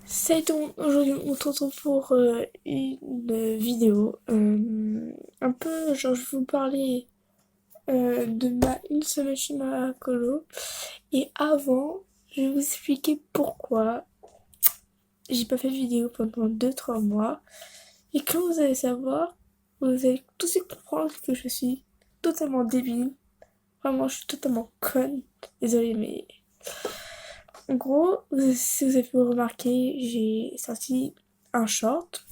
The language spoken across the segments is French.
Salut tout le monde, aujourd'hui on se retrouve pour une vidéo. Un peu, genre je vais vous parler de ma une semaine chez ma colo. Et avant, je vais vous expliquer pourquoi j'ai pas fait de vidéo pendant 2 3 mois. Et quand vous allez savoir, vous allez tout de suite comprendre que je suis totalement débile. Vraiment, je suis totalement conne. Désolée, mais en gros, si vous avez pu remarquer, j'ai sorti un short.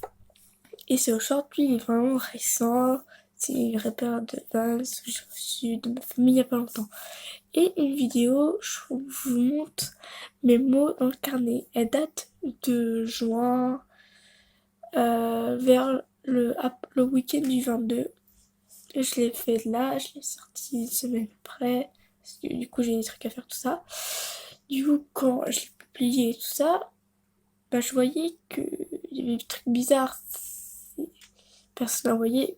Et ce short, lui, il est vraiment récent. C'est une repère de Vans que j'ai reçu de ma famille il y a pas longtemps. Et une vidéo, je vous montre mes mots dans le carnet. Elle date de juin, vers le week-end du 22. Et je l'ai fait là, je l'ai sorti une semaine après. Parce que du coup, j'ai des trucs à faire, tout ça. Du coup, quand je l'ai publié et tout ça, bah, je voyais qu'il y avait des trucs bizarres. Personne n'a envoyé.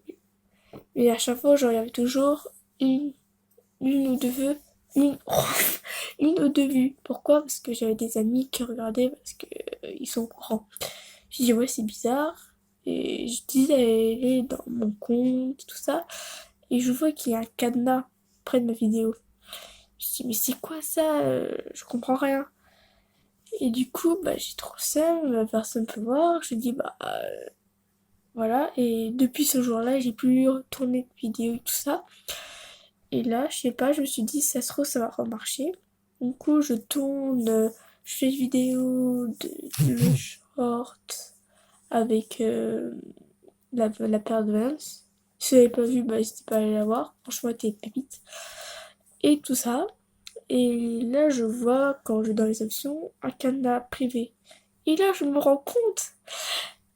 Mais à chaque fois, genre, il y avait toujours une, une ou deux vues. Une, une ou deux vues. Pourquoi? Parce que j'avais des amis qui regardaient parce que ils sont au courant. Je dis ouais, c'est bizarre. Et je disais aller dans mon compte, tout ça. Et je vois qu'il y a un cadenas près de ma vidéo. Je dis mais c'est quoi ça? Je comprends rien. Et du coup, bah j'ai trop le seum, personne peut voir. Je dis bah voilà. Et depuis ce jour-là, j'ai plus retourné de vidéo et tout ça. Et là, je sais pas, je me suis dit, ça se trouve, ça va remarcher. Du coup, je tourne, je fais une vidéo de le short avec la paire de Vans. Si vous n'avez pas vu, bah, n'hésitez pas à aller la voir. Franchement, elle était pépite. Et tout ça. Et là, je vois, quand je vais dans les options, un cadenas privé. Et là, je me rends compte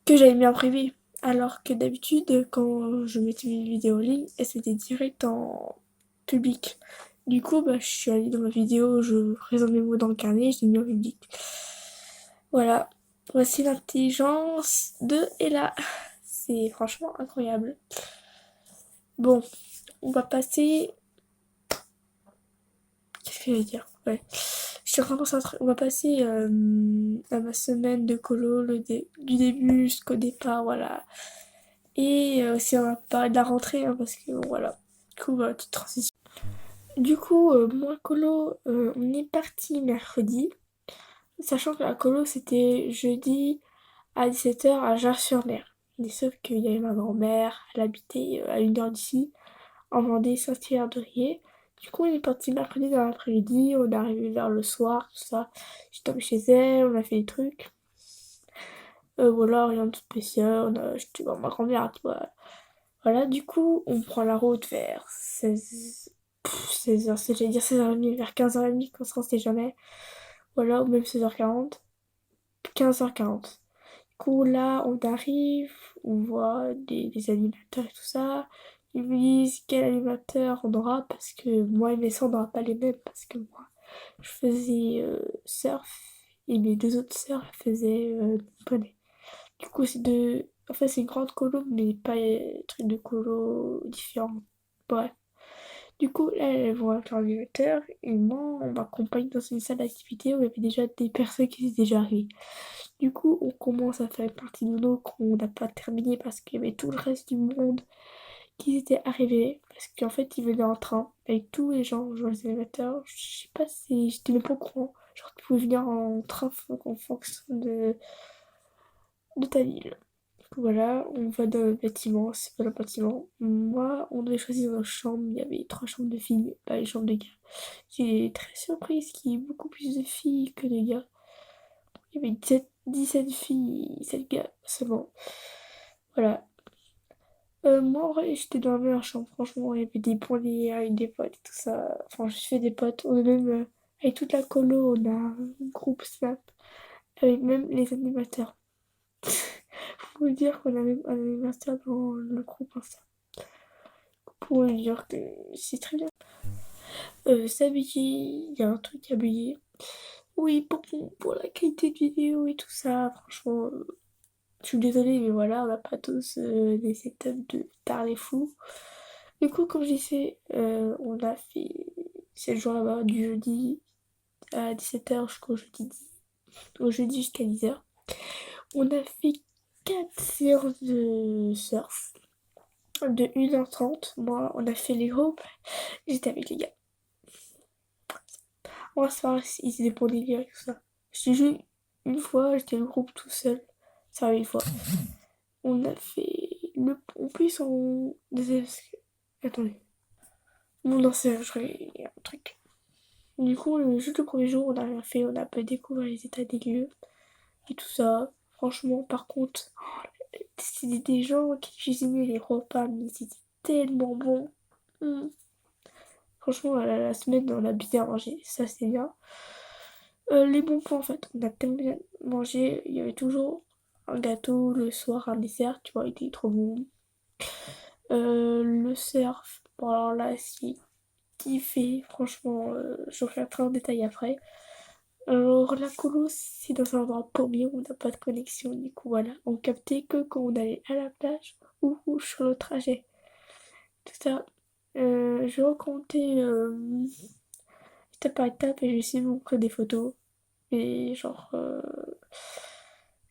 que j'avais mis en privé. Alors que d'habitude, quand je mettais mes vidéos en ligne, elles étaient direct en public. Du coup, bah, je suis allée dans ma vidéo, je présente mes mots dans le carnet, je l'ai mis en public. Voilà. Voici l'intelligence de Ella. C'est franchement incroyable. Bon, on va passer. Qu'est-ce que je vais dire? Ouais. Je suis en train de penser à un truc. On va passer à ma semaine de colo, du début jusqu'au départ, voilà. Et aussi on va parler de la rentrée, hein, parce que bon, voilà. Du coup, voilà, petite transition. Du coup, moi, colo, on est parti mercredi, sachant que la colo c'était jeudi à 17h à Jars-sur-Mer. Mais sauf qu'il y avait ma grand-mère, elle habitait à 1 heure d'ici, en Vendée, Saint-Hilaire-de-Riez. Du coup, on est parti mercredi dans l'après-midi, on est arrivé vers le soir, tout ça. J'étais tombée chez elle, on a fait des trucs. Voilà, rien de spécial, j'étais voir ma grand-mère, toi. Voilà, du coup, on prend la route vers 16h, j'allais dire 16h30, vers 15h30, quand on sait jamais. Voilà, ou même 16h40, 15h40. Du coup, là, on arrive, on voit des animateurs et tout ça. Ils me disent quel animateur on aura, parce que moi et mes soeurs, on n'aura pas les mêmes, parce que moi, je faisais surf, et mes deux autres sœurs, elles faisaient poney. Du coup, c'est deux. En fait, c'est une grande colo, mais pas truc de colo différent. Bref. Du coup, là, elles vont avec l'ordinateur, et moi, on m'accompagne dans une salle d'activité où il y avait déjà des personnes qui étaient déjà arrivées. Du coup, on commence à faire une partie de nous qu'on n'a pas terminé parce qu'il y avait tout le reste du monde qui était arrivé. Parce qu'en fait, ils venaient en train avec tous les gens, genre les animateurs. Je sais pas si j'étais même pas au courant. Genre, tu pouvais venir en train en fonction de ta ville. Voilà, on va dans le bâtiment, c'est pas le bâtiment. Moi, on devait choisir une chambre, il y avait 3 chambres de filles, pas les chambres de gars. J'ai très surprise qu'il y ait beaucoup plus de filles que de gars. Il y avait 17 filles, 7 gars seulement. Voilà. Moi, en vrai, j'étais dans la meilleure chambre, franchement, il y avait des bons liens avec des potes et tout ça. Enfin, je fais des potes, on est même, avec toute la colo, on a un groupe Snap, avec même les animateurs. Faut vous dire qu'on a même un animateur dans le groupe Insta. Pour lui dire que c'est très bien. S'habiller, il y a un truc à payer. Oui, pour la qualité de vidéo et tout ça, franchement, je suis désolée, mais voilà, on n'a pas tous des setups de tarés fous. Du coup, comme j'ai fait, on a fait 7 jours là-bas, du jeudi à 17h jusqu'au jeudi, au jeudi jusqu'à 10h. On a fait 4 séances de surf de 1h30. Moi, on a fait les groupes. J'étais avec les gars. On va se faire, ils étaient pour délire et tout ça. J'ai juste une fois, j'étais le groupe tout seul. Ça arrive une fois. On a fait le. En plus, on. Désolé, parce que. Attendez. Bon, non, c'est un truc. Du coup, juste le premier jour, on a rien fait. On a pas découvert les états des lieux et tout ça. Franchement, par contre, c'était des gens qui cuisinaient les repas, mais c'était tellement bon. Mm. Franchement, la semaine, on a bien mangé. Ça, c'est bien. Les bons points, en fait, on a tellement bien mangé. Il y avait toujours un gâteau, le soir, un dessert, tu vois, il était trop bon. Le surf, bon, alors là, c'est kiffé. Franchement, je reviendrai en détail après. Alors, la colo, c'est dans un endroit paumé où on n'a pas de connexion. Du coup, voilà, on captait que quand on allait à la plage ou sur le trajet. Tout ça. Je vais raconter étape par étape et je vais essayer de vous montrer des photos. Et genre,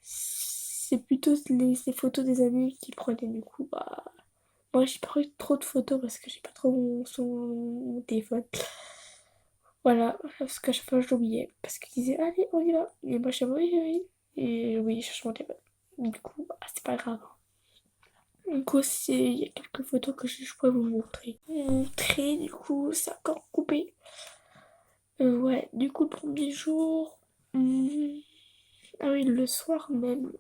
c'est plutôt les photos des amis qui prenaient du coup. Bah, moi, j'ai pas pris trop de photos parce que j'ai pas trop mon téléphone. Voilà, parce qu'à chaque fois je l'oubliais. Parce qu'ils disaient, allez, on y va. Et moi, je disais, oui, oui, oui. Et oui, je cherche mon téléphone. Du coup, bah, c'est pas grave. Du coup, il y a quelques photos que je pourrais vous montrer. Montrer, du coup, c'est encore coupé. Ouais, du coup, le premier jour. Ah oui, le soir même,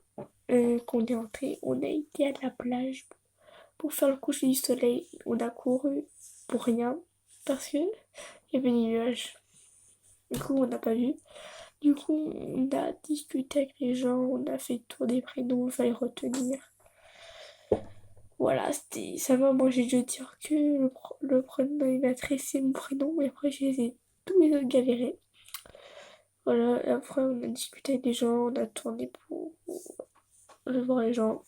qu'on est entré, on a été à la plage pour faire le coucher du soleil. On a couru pour rien parce que il y avait des nuages. Du coup, on n'a pas vu. Du coup, on a discuté avec les gens, on a fait le tour des prénoms, il fallait retenir. Voilà, ça va. Moi, j'ai dû dire que le prénom d'animatrice, c'est mon prénom, et après, j'ai laissé tous les autres galérer. Voilà, et après, on a discuté avec les gens, on a tourné pour voir les gens.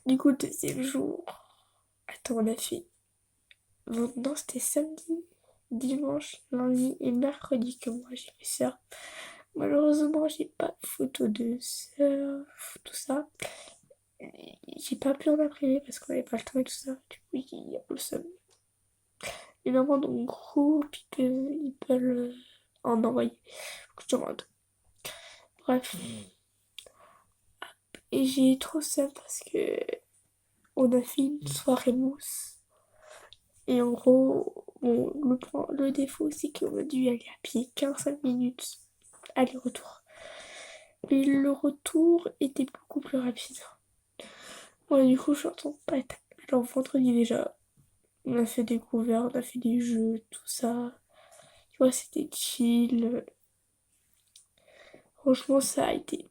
Du coup, deuxième jour. Attends, on a fait. Non, c'était samedi, dimanche, lundi et mercredi que moi j'ai fait ça. Malheureusement, j'ai pas de photo de surf, tout ça. J'ai pas pu en imprimer parce qu'on avait pas le temps et tout ça. Du coup, il y a le seum. Les mamans dans mon groupe, ils peuvent en envoyer. Faut que je demande. Bref. Et j'ai trop ça parce que on a fait une soirée mousse. Et en gros, bon, le défaut, c'est qu'on a dû aller à pied 15 minutes aller-retour. Mais le retour était beaucoup plus rapide. Ouais, du coup, je suis en train de pas être. Alors, vendredi déjà, on a fait des couverts, on a fait des jeux, tout ça. Tu vois, c'était chill. Franchement, ça a été.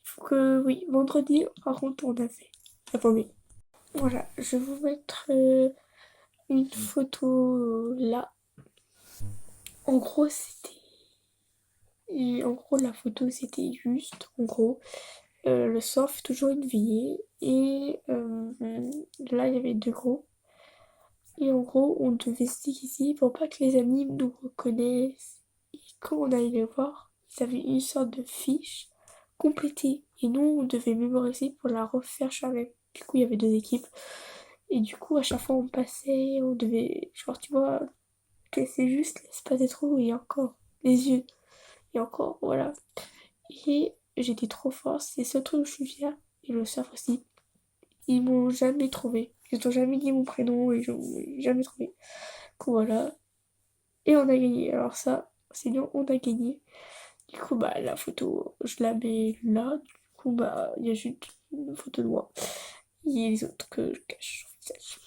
Faut que, oui, vendredi, par contre, on a fait. Attendez. Voilà, je vais vous mettre une photo là. En gros, c'était. Et en gros, la photo, c'était juste, en gros, le surf, toujours une veillée. Et là, il y avait deux groupes. Et en gros, on devait se déguiser pour pas que les amis nous reconnaissent. Et quand on allait les voir, ils avaient une sorte de fiche complétée. Et nous, on devait mémoriser pour la refaire jamais. Du coup, il y avait deux équipes. Et du coup, à chaque fois, on passait, on devait, genre, tu vois, c'est juste l'espace des trous et encore les yeux. Et encore, voilà. Et j'étais trop forte, c'est ce truc où je suis fière. Et le surf aussi. Ils m'ont jamais trouvé. Ils n'ont jamais dit mon prénom et ils m'ont jamais trouvé. Du coup, voilà. Et on a gagné. Alors ça, c'est bien, on a gagné. Du coup, bah, la photo, je la mets là. Du coup, bah, il y a juste une photo de moi. Et les autres que je cache sur le visage.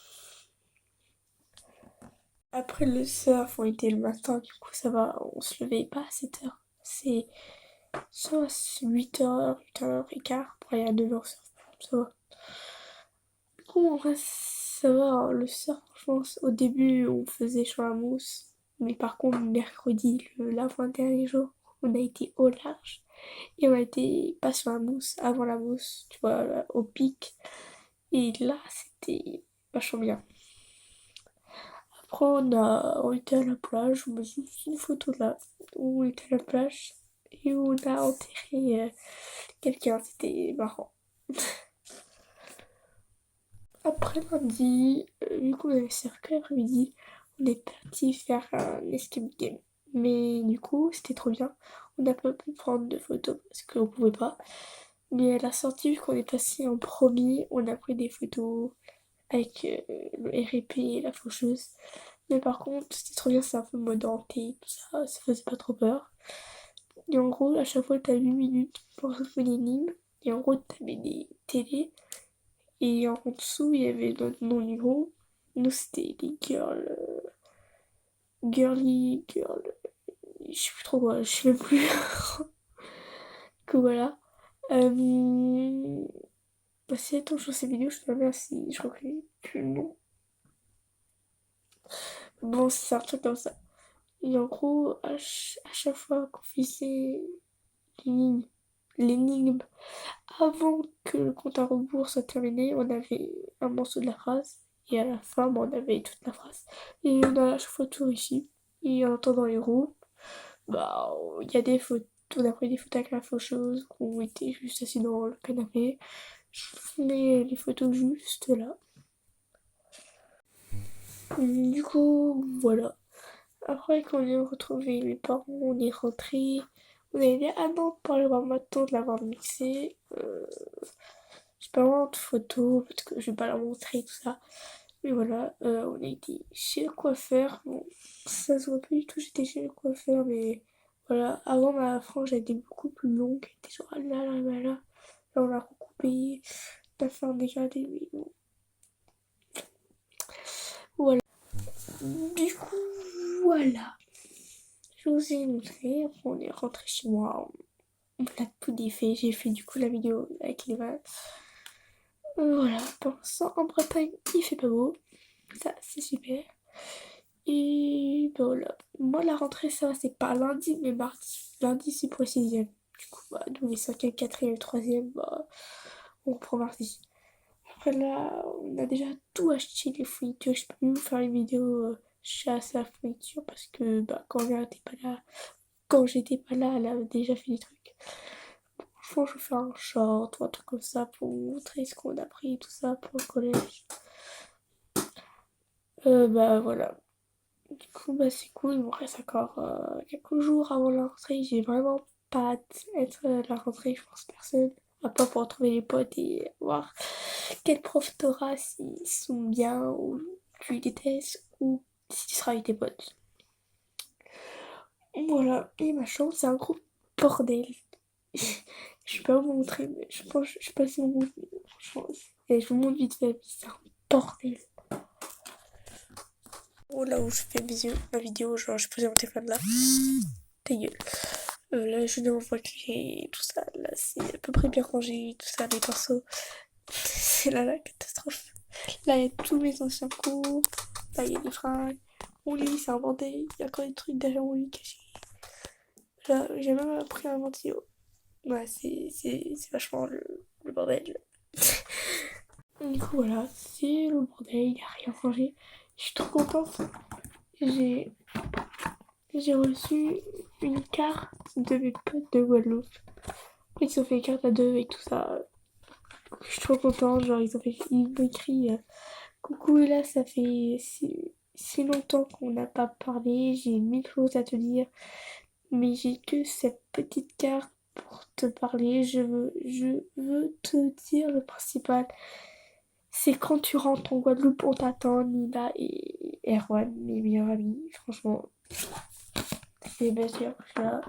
Après le surf, on était le matin. Du coup, ça va, on se levait pas à 7h. C'est soit 8h, 8h15 pour aller à 9h surf. Ça va. Du coup, en vrai, ça va, hein. Le surf, je pense, au début, on faisait sur la mousse. Mais par contre, mercredi, l'avant-dernier jour, on a été au large. Et on a été pas sur la mousse, avant la mousse, tu vois, là, au pic. Et là, c'était vachement bien. Après, on était à la plage, on m'a juste une photo là, où on était à la plage. Et on a enterré quelqu'un, c'était marrant. Après lundi, du coup on avait cercle l'après-midi, on est parti faire un escape game. Mais du coup c'était trop bien. On n'a pas pu prendre de photos parce qu'on pouvait pas. Mais à la sortie, vu qu'on est passé en premier, on a pris des photos avec le RP et la faucheuse. Mais par contre, c'était trop bien, c'est un peu mode hanté, tout ça faisait pas trop peur. Et en gros, à chaque fois, t'as 8 minutes pour résoudre une énigme. Et en gros, t'avais des télés. Et en dessous, il y avait notre nom du groupe. Nous, c'était les girls. Girly. Girl. Je sais plus trop quoi, je sais même plus. Que voilà. Bah, si attends, je vois ces vidéos, je te remercie. Je reconnais plus le nom. Bon, c'est un truc comme ça. Et en gros, à chaque fois qu'on faisait l'énigme, l'énigme, avant que le compte à rebours soit terminé, on avait un morceau de la phrase. Et à la fin, bah, on avait toute la phrase. Et on a à chaque fois tout réussi. Et en attendant les groupes, bah, il y a des photos. On a pris des photos avec la faucheuse, qu'on était juste assis dans le canapé. Je mets les photos juste là. Du coup, voilà. Après qu'on ait retrouvé mes parents, on est rentré. On est allé à Nantes pour aller voir ma tante, l'avoir mixé. J'ai pas vraiment de photos parce que je vais pas la montrer tout ça. Mais voilà, on a été chez le coiffeur. Bon, ça se voit pas du tout, j'étais chez le coiffeur, mais voilà. Avant, ma frange elle était beaucoup plus longue. Elle était genre là, là, là, là. Là, on l'a recoupé. On a fait un dégradé, mais bon. Voilà. Du coup, voilà. Je vous ai montré. Après, on est rentré chez moi. On a tout défait. J'ai fait du coup la vidéo avec les vannes. Voilà. Pour l'instant, en Bretagne, il fait pas beau. Ça, c'est super. Et ben voilà. Moi, la rentrée, ça va, c'est pas lundi, mais mardi. Lundi, c'est pour le 6e. Du coup, bah, nous, les 5e, 4e, 3e, bah, on reprend mardi. Après, là, on a déjà tout acheté, les fournitures. Je peux même vous faire les vidéos chasse à la fourniture parce que, bah, quand j'étais pas là, elle a déjà fait des trucs. Franchement, je vais faire un short ou un truc comme ça pour vous montrer ce qu'on a pris et tout ça pour le collège. Bah, voilà. Du coup, bah, c'est cool, il me reste encore quelques jours avant la rentrée. J'ai vraiment pas hâte d'être la rentrée, je pense personne. À part pour retrouver les potes et voir quel prof t'auras, s'ils sont bien ou tu les détestes ou si tu seras avec tes potes. Voilà, et ma chambre, c'est un gros bordel. Je vais pas vous montrer, mais je pense que je sais pas si on vous franchement. Et je vous montre vite fait, c'est un bordel. Oh là où je fais ma vidéo, genre j'ai posé mon téléphone là. Ta gueule. Là, je suis dans ma voiture et tout ça. Là, c'est à peu près bien rangé, tout ça, les pinceaux. C'est là la catastrophe. Là, il y a tous mes anciens cours. Là, il y a des fringues. Mon lit, c'est un bordel. Il y a encore des trucs derrière mon lit cachés. Là, j'ai même pris un ventilo. Ouais, c'est vachement le bordel. Du coup, voilà, c'est le bordel. Il n'y a rien rangé. Je suis trop contente. J'ai j'ai reçu une carte de mes potes de Guadeloupe. Ils ont fait une carte à deux et tout ça. Je suis trop contente, genre ils m'ont écrit coucou là, ça fait si longtemps qu'on n'a pas parlé, j'ai mille choses à te dire, mais j'ai que cette petite carte pour te parler. Je veux te dire le principal. C'est quand tu rentres en Guadeloupe, on t'attend, Nina et Erwan, mes meilleurs amis, franchement. C'est bien sûr que je suis là.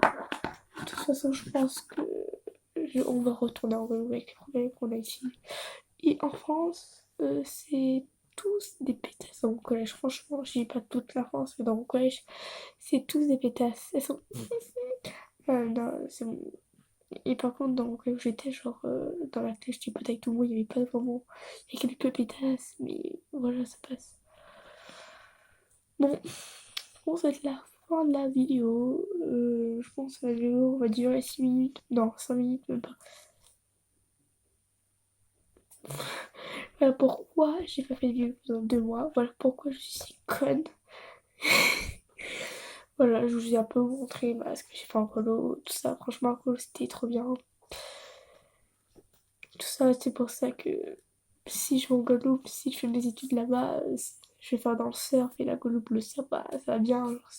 De toute façon, je pense que on va retourner en Guadeloupe avec les problèmes qu'on a ici. Et en France, c'est tous des pétasses dans mon collège. Franchement, je dis pas toute la France, mais dans mon collège, c'est tous des pétasses. Elles sont. Non, c'est bon. Et par contre, dans mon collège où j'étais, genre, dans la classe, j'étais pote avec tout le monde, il y avait pas vraiment. Il y a quelques pétasses, mais voilà, ça passe. Bon, on va être la fin de la vidéo. Je pense que la vidéo va durer 6 minutes. Non, 5 minutes, même pas. Voilà pourquoi j'ai pas fait de vidéo pendant 2 mois. Voilà pourquoi je suis si conne. Voilà, je vous ai un peu montré ce que j'ai fait en colo, tout ça. Franchement, en colo, c'était trop bien. tout ça. C'est pour ça que si je vais en Guadeloupe, si je fais mes études là-bas, je vais faire dans le surf et la Guadeloupe, le surf, bah, ça va bien. Genre,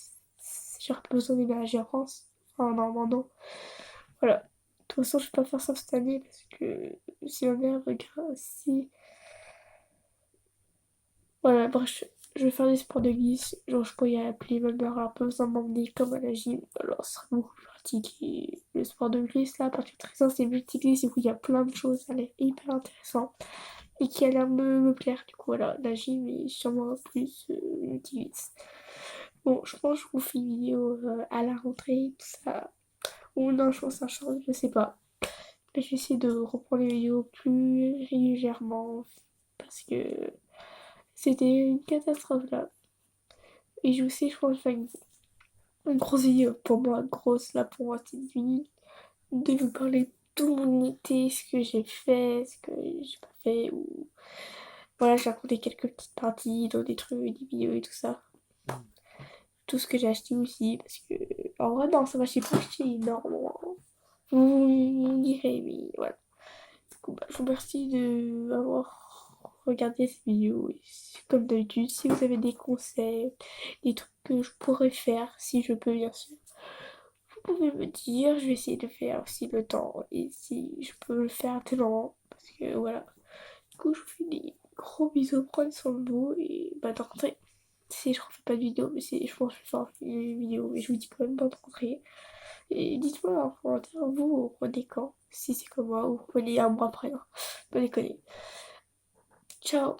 j'ai pas besoin d'énergie en France. Enfin, normalement, non. Voilà. De toute façon, je vais pas faire ça cette année parce que si ma mère regarde, si. Voilà, bref, je vais faire des sports de glisse. Genre, je pourrais y appeler ma mère, elle a pas besoin de m'emmener comme à la gym. Alors, ce serait beaucoup plus pratique. Et le sport de glisse, là, à partir de 13 ans, c'est multi-glisse. Du coup, il y a plein de choses. Ça a l'air hyper intéressant. Et qui a l'air me plaire. Du coup, voilà, la gym est sûrement plus multi-glisse. Bon, je pense que je vous fais une vidéo à la rentrée, tout ça. Ou non, je pense que ça change, je sais pas. Mais je vais essayer de reprendre les vidéos plus régulièrement. Parce que c'était une catastrophe là. Et je sais, je pense, que je vais faire une grosse vidéo pour moi, grosse là pour moi, c'est 10 minutes, de vous parler de tout mon été, ce que j'ai fait, ce que j'ai pas fait, ou voilà, j'ai raconté quelques petites parties dans des trucs, des vidéos et tout ça. Tout ce que j'ai acheté aussi, parce que en vrai, non, ça va, j'ai pas acheté énormément. Vous me direz, mais voilà. Du coup, bah, je vous remercie d'avoir regardé cette vidéo. Et comme d'habitude, si vous avez des conseils, des trucs que je pourrais faire, si je peux, bien sûr. Vous pouvez me dire, je vais essayer de faire aussi le temps et si je peux le faire tellement parce que voilà. Du coup, je vous fais des gros bisous, prenez soin de vous et bonne rentrée. Si je refais pas de vidéo, mais je pense que je vais faire une vidéo, mais je vous dis quand même bonne rentrée. Et dites-moi en commentaire, vous reprenez quand? Si c'est comme moi, ou vous reprenez un mois après, hein. Pas déconner. Ciao!